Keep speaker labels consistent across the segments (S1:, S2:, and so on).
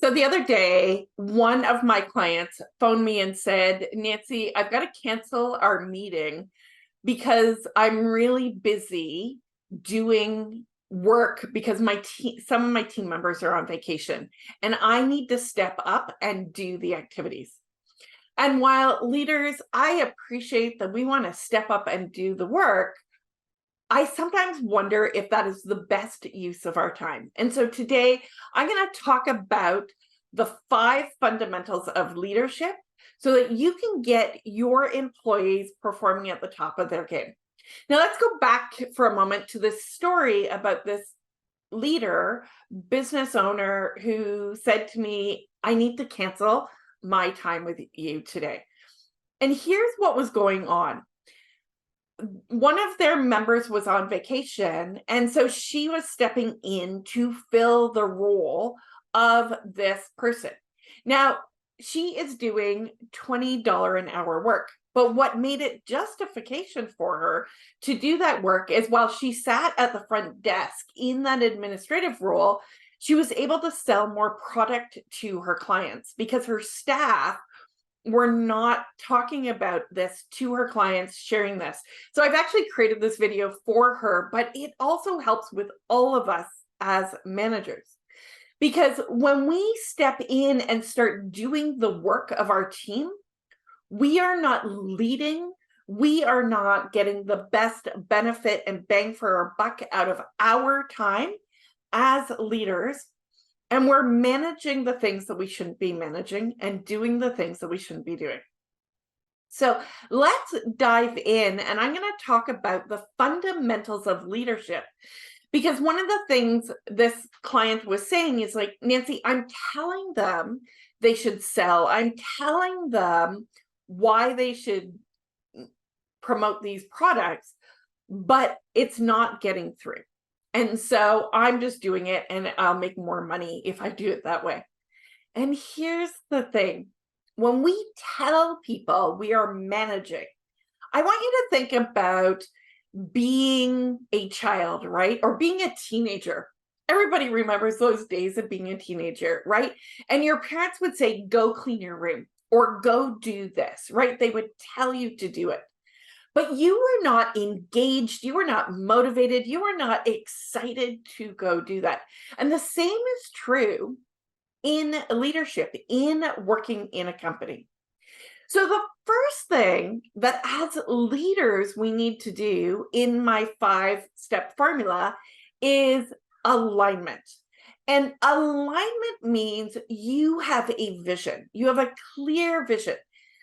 S1: So the other day, one of my clients phoned me and said, Nancy, I've got to cancel our meeting because I'm really busy doing work because some of my team members are on vacation and I need to step up and do the activities. And while leaders, I appreciate that we want to step up and do the work, I sometimes wonder if that is the best use of our time. And so today I'm going to talk about the 5 fundamentals of leadership so that you can get your employees performing at the top of their game. Now, let's go back for a moment to this story about this leader, business owner who said to me, I need to cancel my time with you today. And here's what was going on. One of their members was on vacation, and so she was stepping in to fill the role of this person. Now, she is doing $20 an hour work, but what made it justification for her to do that work is while she sat at the front desk in that administrative role, she was able to sell more product to her clients because her staff were not talking about this to her clients, sharing this. So I've actually created this video for her, but it also helps with all of us as managers. Because when we step in and start doing the work of our team, we are not leading, we are not getting the best benefit and bang for our buck out of our time as leaders. And we're managing the things that we shouldn't be managing and doing the things that we shouldn't be doing. So let's dive in, and I'm going to talk about the fundamentals of leadership. Because one of the things this client was saying is like, Nancy, I'm telling them they should sell. I'm telling them why they should promote these products, but it's not getting through. And so I'm just doing it and I'll make more money if I do it that way. And here's the thing. When we tell people we are managing, I want you to think about being a child, right? Or being a teenager. Everybody remembers those days of being a teenager, right? And your parents would say, go clean your room or go do this, right? They would tell you to do it. But you were not engaged, you were not motivated, you were not excited to go do that. And the same is true in leadership, in working in a company. So the first thing that as leaders we need to do in my 5-step formula is alignment. And alignment means you have a vision, you have a clear vision.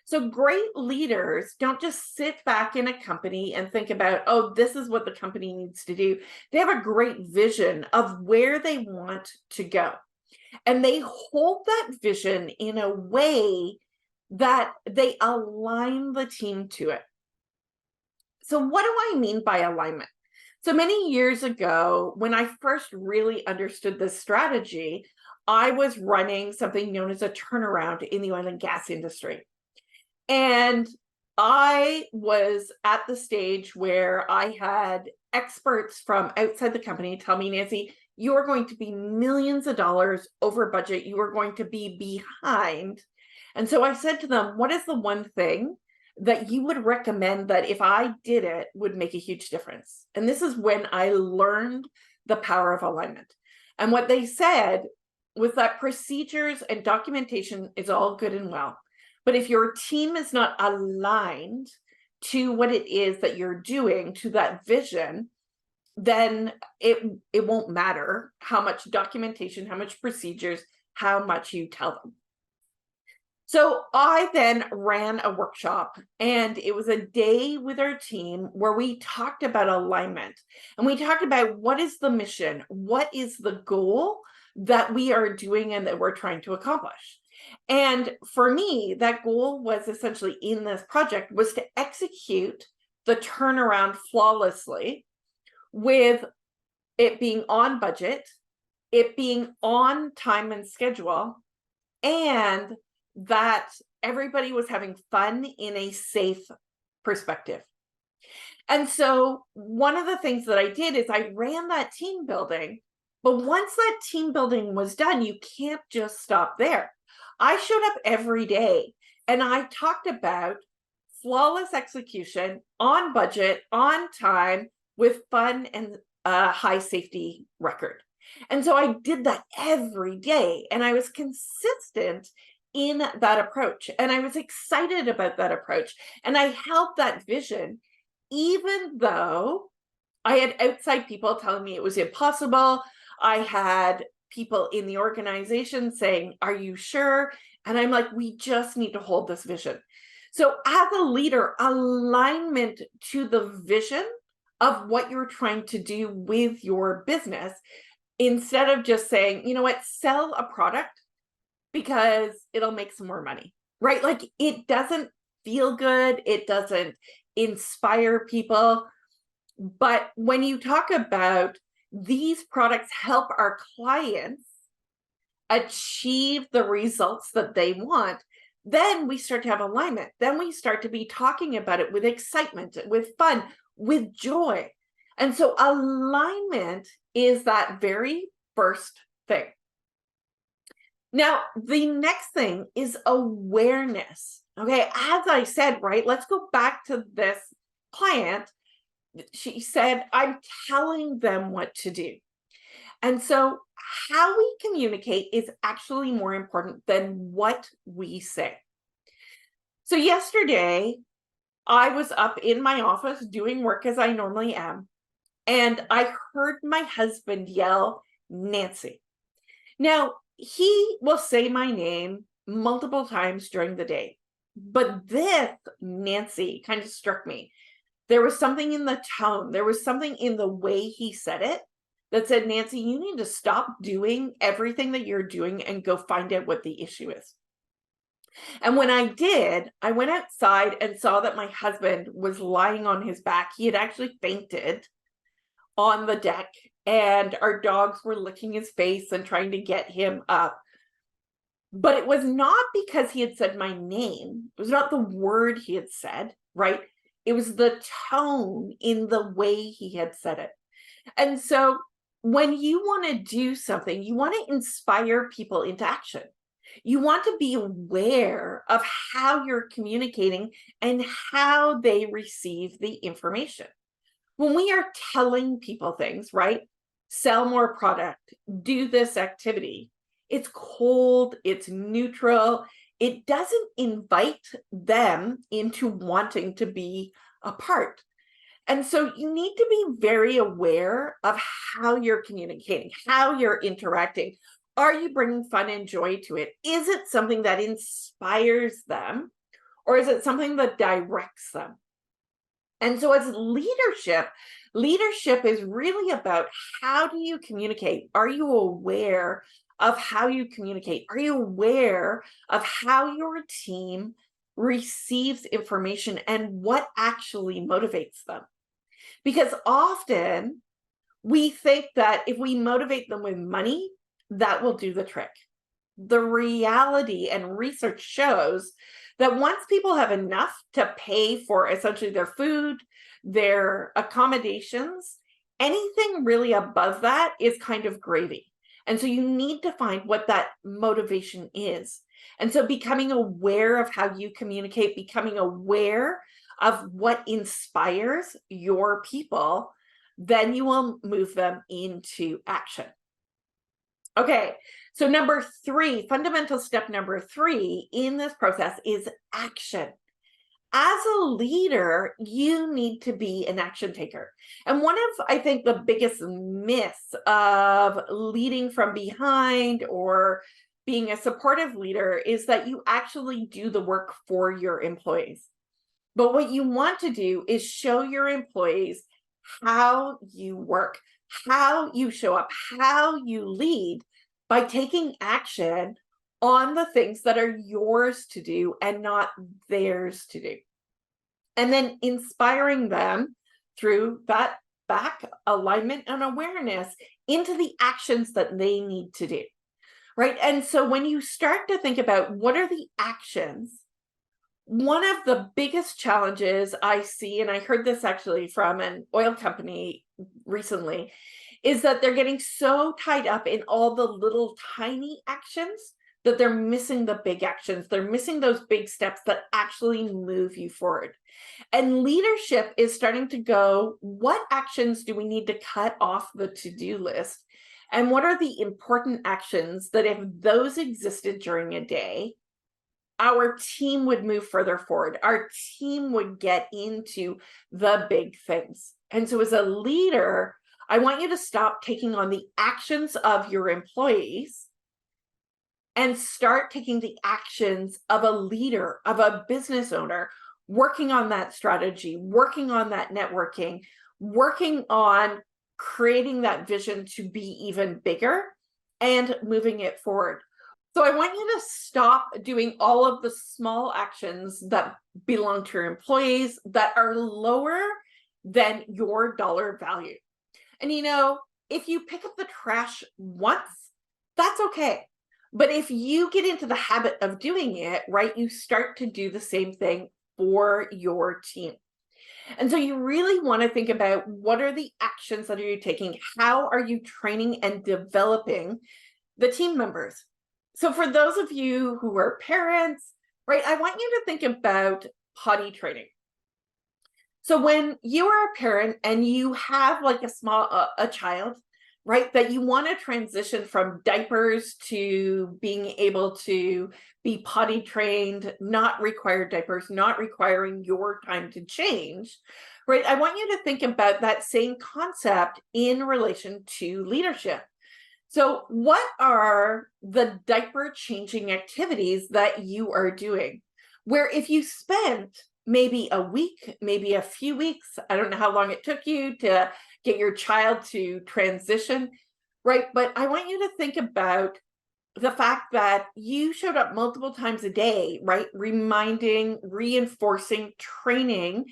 S1: So great leaders don't just sit back in a company and think about, oh, this is what the company needs to do. They have a great vision of where they want to go. And they hold that vision in a way that they align the team to it. So what do I mean by alignment? So many years ago, when I first really understood this strategy, I was running something known as a turnaround in the oil and gas industry. And I was at the stage where I had experts from outside the company tell me, Nancy, you are going to be millions of dollars over budget. You are going to be behind. And so I said to them, what is the one thing that you would recommend that if I did it would make a huge difference? And this is when I learned the power of alignment. And what they said was that procedures and documentation is all good and well. But if your team is not aligned to what it is that you're doing, to that vision, then it won't matter how much documentation, how much procedures, how much you tell them. So I then ran a workshop, and it was a day with our team where we talked about alignment. And we talked about what is the mission, what is the goal that we are doing and that we're trying to accomplish. And for me, that goal was essentially in this project was to execute the turnaround flawlessly with it being on budget, it being on time and schedule, and that everybody was having fun in a safe perspective. And so one of the things that I did is I ran that team building, But once that team building was done, you can't just stop there. I showed up every day and I talked about flawless execution on budget, on time, with fun and a high safety record. And so I did that every day and I was consistent in that approach. And I was excited about that approach. And I held that vision, even though I had outside people telling me it was impossible. I had people in the organization saying, "Are you sure?" And I'm like, we just need to hold this vision. So, as a leader, alignment to the vision of what you're trying to do with your business, instead of just saying, you know what, sell a product because it'll make some more money, right? Like, it doesn't feel good, it doesn't inspire people. But when you talk about these products help our clients achieve the results that they want, then we start to have alignment. Then we start to be talking about it with excitement, with fun, with joy. And so alignment is that very first thing. Now, the next thing is awareness. Okay, as I said, right, let's go back to this client. She said, I'm telling them what to do. And so how we communicate is actually more important than what we say. So yesterday, I was up in my office doing work as I normally am, and I heard my husband yell, "Nancy." Now, he will say my name multiple times during the day, but this Nancy kind of struck me. There was something in the tone, there was something in the way he said it that said, "Nancy, you need to stop doing everything that you're doing and go find out what the issue is." And when I did, I went outside and saw that my husband was lying on his back. He had actually fainted on the deck, and our dogs were licking his face and trying to get him up. But it was not because he had said my name. It was not the word he had said, right? It was the tone in the way he had said it. And so when you want to do something, you want to inspire people into action. You want to be aware of how you're communicating and how they receive the information. When we are telling people things, right? Sell more product, do this activity. It's cold, it's neutral. It doesn't invite them into wanting to be a part. And so you need to be very aware of how you're communicating, how you're interacting. Are you bringing fun and joy to it? Is it something that inspires them, or is it something that directs them? And so as leadership is really about how do you communicate? Are you aware of how you communicate? Are you aware of how your team receives information and what actually motivates them? Because often we think that if we motivate them with money, that will do the trick. The reality and research shows that once people have enough to pay for essentially their food, their accommodations, anything really above that is kind of gravy. And so you need to find what that motivation is. And so becoming aware of how you communicate, becoming aware of what inspires your people, then you will move them into action. Okay, so number 3, fundamental step number 3 in this process is action. As a leader, you need to be an action taker. And one of, I think, the biggest myths of leading from behind or being a supportive leader is that you actually do the work for your employees. But what you want to do is show your employees how you work, how you show up, how you lead by taking action on the things that are yours to do and not theirs to do. And then inspiring them through that back alignment and awareness into the actions that they need to do, right? And so when you start to think about what are the actions, one of the biggest challenges I see, and I heard this actually from an oil company recently, is that they're getting so tied up in all the little tiny actions that they're missing the big actions. They're missing those big steps that actually move you forward. And leadership is starting to go, what actions do we need to cut off the to-do list? And what are the important actions that if those existed during a day, our team would move further forward. Our team would get into the big things. And so as a leader, I want you to stop taking on the actions of your employees and start taking the actions of a leader, of a business owner, working on that strategy, working on that networking, working on creating that vision to be even bigger and moving it forward. So I want you to stop doing all of the small actions that belong to your employees that are lower than your dollar value. And if you pick up the trash once, that's okay. But if you get into the habit of doing it, right, you start to do the same thing for your team. And so you really want to think about what are the actions that are you taking? How are you training and developing the team members? So for those of you who are parents, right, I want you to think about potty training. So when you are a parent and you have like a child, right, that you want to transition from diapers to being able to be potty trained, not require diapers, not requiring your time to change, right? I want you to think about that same concept in relation to leadership. So what are the diaper changing activities that you are doing? Where if you spent maybe a week, maybe a few weeks, I don't know how long it took you to get your child to transition, right? But I want you to think about the fact that you showed up multiple times a day, right? Reminding, reinforcing, training,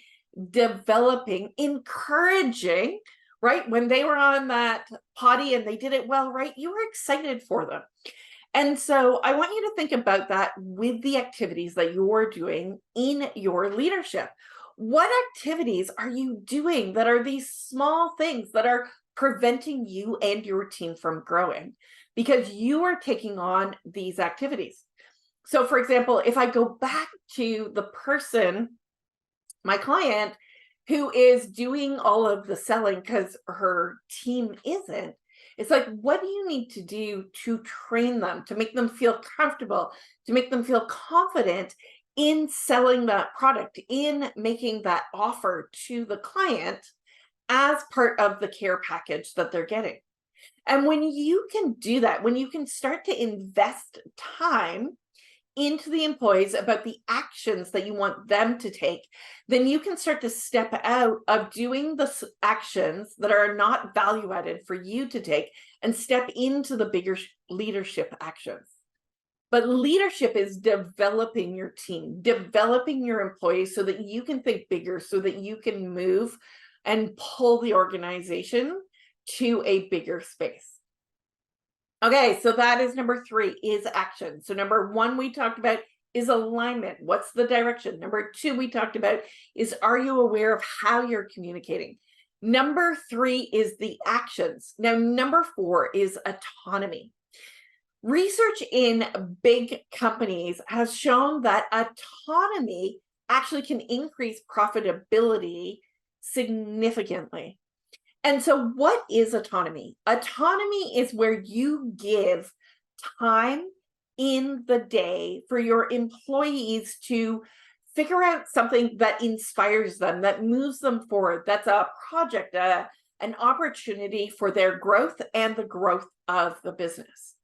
S1: developing, encouraging, right? When they were on that potty and they did it well, right? You were excited for them. And so I want you to think about that with the activities that you're doing in your leadership. What activities are you doing that are these small things that are preventing you and your team from growing because you are taking on these activities? So for example, if I go back to the person, my client, who is doing all of the selling because her team isn't, it's like, what do you need to do to train them, to make them feel comfortable, to make them feel confident in selling that product, in making that offer to the client as part of the care package that they're getting? And when you can do that, when you can start to invest time into the employees about the actions that you want them to take, then you can start to step out of doing the actions that are not value added for you to take and step into the bigger leadership actions. But leadership is developing your team, developing your employees so that you can think bigger, so that you can move and pull the organization to a bigger space. Okay, so that is number 3, is action. So number 1 we talked about is alignment. What's the direction? Number 2 we talked about is, are you aware of how you're communicating? Number 3 is the actions. Now, number 4 is autonomy. Research in big companies has shown that autonomy actually can increase profitability significantly. And so what is autonomy? Autonomy is where you give time in the day for your employees to figure out something that inspires them, that moves them forward. That's a project, an opportunity for their growth and the growth of the business.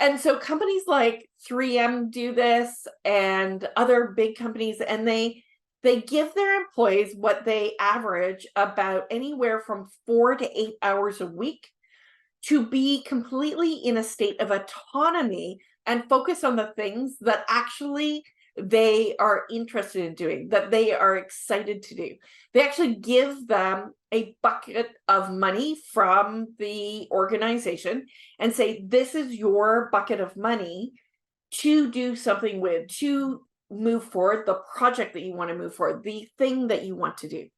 S1: And so companies like 3M do this and other big companies, and they give their employees what they average about anywhere from 4 to 8 hours a week to be completely in a state of autonomy and focus on the things that actually they are interested in doing, that they are excited to do. They actually give them a bucket of money from the organization and say, this is your bucket of money to do something with, to move forward, the project that you want to move forward, the thing that you want to do.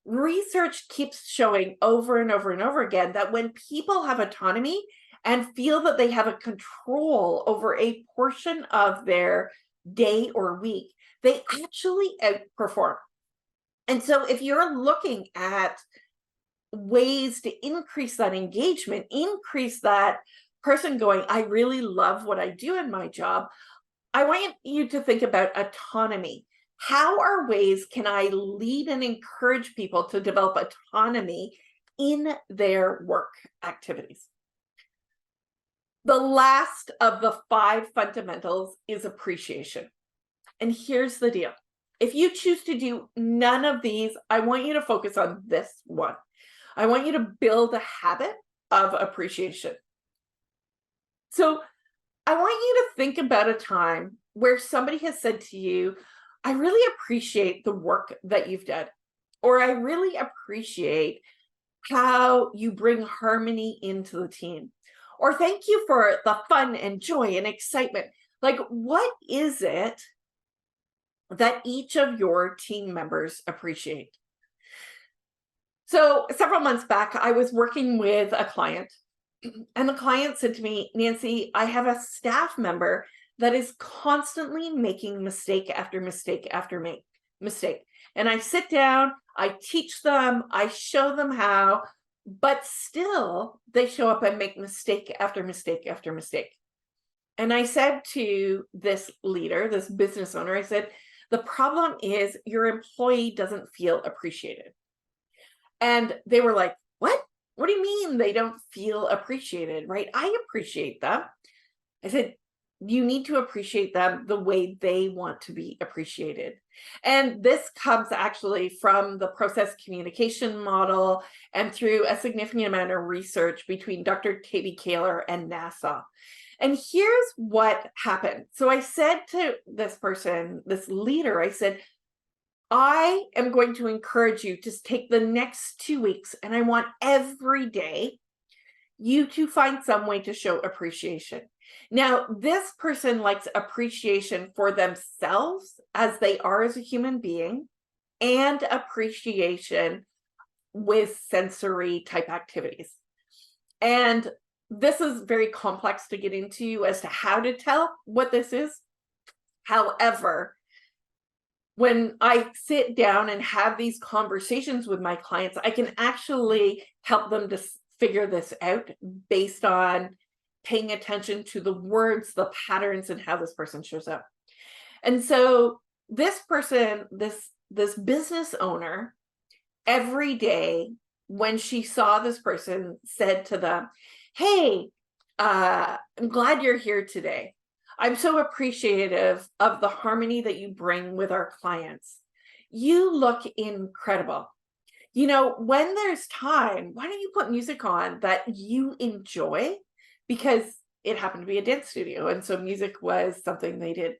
S1: Research keeps showing over and over and over again that when people have autonomy and feel that they have a control over a portion of their day or week, they actually outperform. And so if you're looking at ways to increase that engagement, increase that person going, I really love what I do in my job, I want you to think about autonomy. How are ways can I lead and encourage people to develop autonomy in their work activities? The last of the 5 fundamentals is appreciation. And here's the deal. If you choose to do none of these, I want you to focus on this one. I want you to build a habit of appreciation. So I want you to think about a time where somebody has said to you, I really appreciate the work that you've done, or I really appreciate how you bring harmony into the team, or thank you for the fun and joy and excitement. Like, what is it that each of your team members appreciate? So several months back, I was working with a client, and the client said to me, Nancy, I have a staff member that is constantly making mistake after mistake after mistake. And I sit down, I teach them, I show them how, but still they show up and make mistake after mistake after mistake. And I said to this leader, this business owner, I said, the problem is your employee doesn't feel appreciated. And they were like, what? What do you mean they don't feel appreciated, right? I appreciate them. I said, you need to appreciate them the way they want to be appreciated. And this comes actually from the process communication model and through a significant amount of research between Dr. Tabby Kaler and NASA. And here's what happened. So I said to this person, this leader, I said, I am going to encourage you to take the next 2 weeks, and I want every day you to find some way to show appreciation. Now, this person likes appreciation for themselves as they are as a human being, and appreciation with sensory type activities. And this is very complex to get into as to how to tell what this is. However, when I sit down and have these conversations with my clients, I can actually help them to figure this out based on paying attention to the words, the patterns, and how this person shows up. And so this person, this business owner, every day when she saw this person, said to them, hey, I'm glad you're here today. I'm so appreciative of the harmony that you bring with our clients. You look incredible. You know, when there's time, why don't you put music on that you enjoy? Because it happened to be a dance studio, and so music was something they did.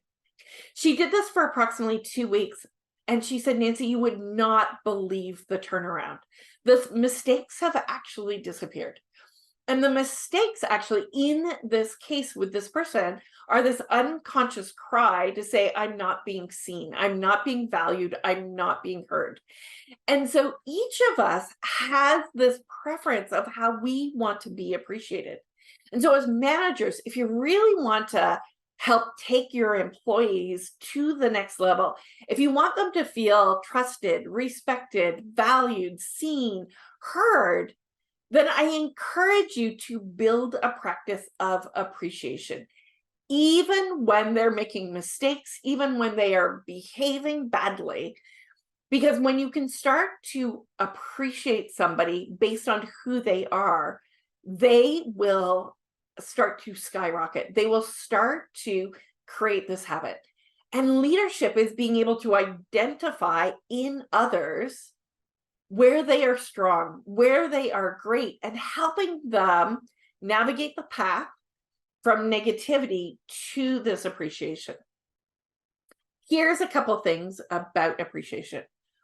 S1: She did this for approximately 2 weeks, and she said, Nancy, you would not believe the turnaround. The mistakes have actually disappeared. And the mistakes actually in this case with this person are this unconscious cry to say, I'm not being seen, I'm not being valued, I'm not being heard. And so each of us has this preference of how we want to be appreciated. And so as managers, if you really want to help take your employees to the next level, if you want them to feel trusted, respected, valued, seen, heard, then I encourage you to build a practice of appreciation, even when they're making mistakes, even when they are behaving badly. Because when you can start to appreciate somebody based on who they are, they will start to skyrocket. They will start to create this habit. And leadership is being able to identify in others where they are strong, where they are great, and helping them navigate the path from negativity to this appreciation. Here's a couple things about appreciation.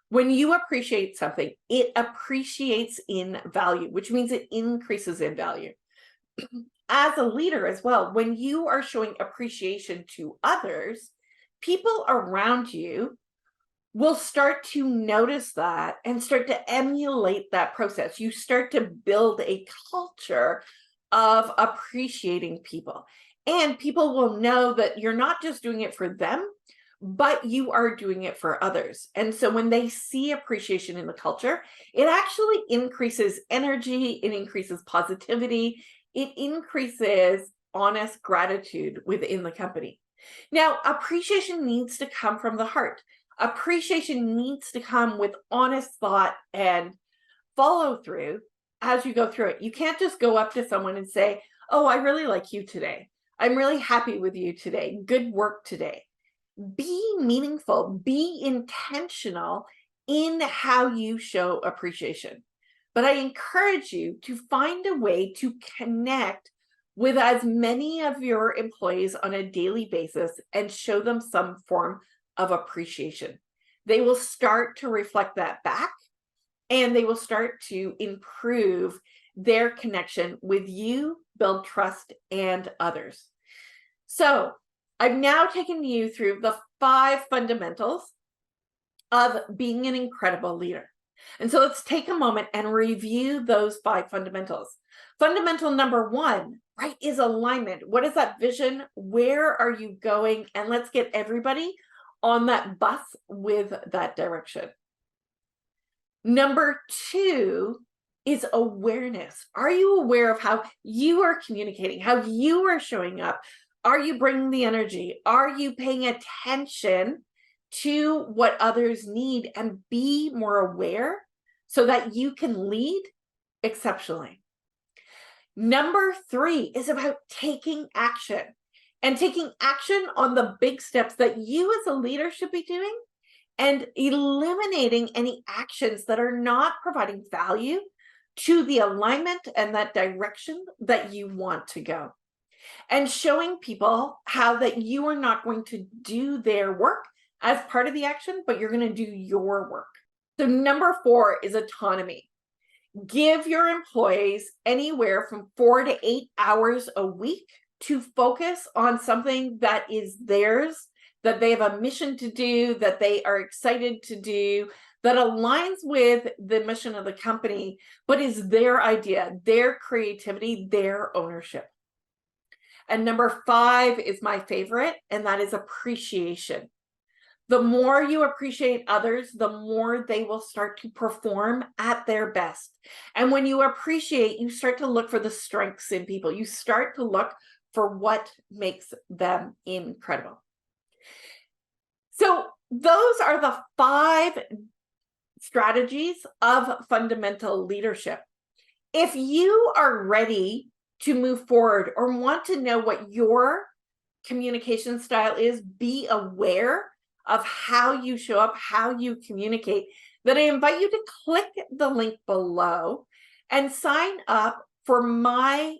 S1: When you appreciate something, it appreciates in value, which means it increases in value. As a leader as well, when you are showing appreciation to others, people around you will start to notice that and start to emulate that process. You start to build a culture of appreciating people. And people will know that you're not just doing it for them, but you are doing it for others. And so when they see appreciation in the culture, it actually increases energy, it increases positivity, it increases honest gratitude within the company. Now, appreciation needs to come from the heart. Appreciation needs to come with honest thought and follow through as you go through it. You can't just go up to someone and say, "Oh, I really like you today. I'm really happy with you today. Good work today." Be meaningful, be intentional in how you show appreciation. But I encourage you to find a way to connect with as many of your employees on a daily basis and show them some form of appreciation. They will start to reflect that back, and they will start to improve their connection with you, build trust, and others. So I've now taken you through the 5 fundamentals of being an incredible leader. And so let's take a moment and review those 5 fundamentals. Fundamental number 1, right, is alignment. What is that vision? Where are you going? And let's get everybody on that bus with that direction. Number 2 is awareness. Are you aware of how you are communicating, how you are showing up? Are you bringing the energy? Are you paying attention to what others need, and be more aware so that you can lead exceptionally? Number 3 is about taking action, and taking action on the big steps that you as a leader should be doing, and eliminating any actions that are not providing value to the alignment and that direction that you want to go. And showing people how that you are not going to do their work as part of the action, but you're going to do your work. So number 4 is autonomy. Give your employees anywhere from 4 to 8 hours a week to focus on something that is theirs, that they have a mission to do, that they are excited to do, that aligns with the mission of the company, but is their idea, their creativity, their ownership. And number 5 is my favorite, and that is appreciation. The more you appreciate others, the more they will start to perform at their best. And when you appreciate, you start to look for the strengths in people. You start to look for what makes them incredible. So those are the 5 strategies of fundamental leadership. If you are ready to move forward or want to know what your communication style is, be aware of how you show up, how you communicate, then I invite you to click the link below and sign up for my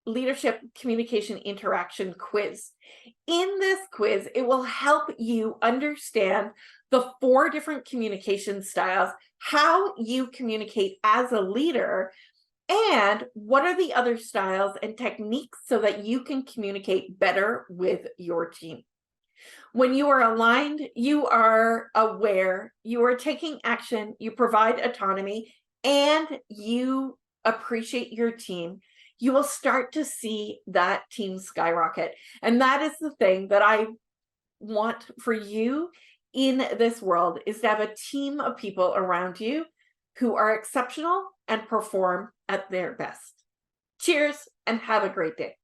S1: leadership communication interaction quiz. In this quiz, it will help you understand the 4 different communication styles, how you communicate as a leader, and what are the other styles and techniques so that you can communicate better with your team. When you are aligned, you are aware, you are taking action, you provide autonomy, and you appreciate your team, you will start to see that team skyrocket. And that is the thing that I want for you in this world, is to have a team of people around you who are exceptional and perform at their best. Cheers and have a great day.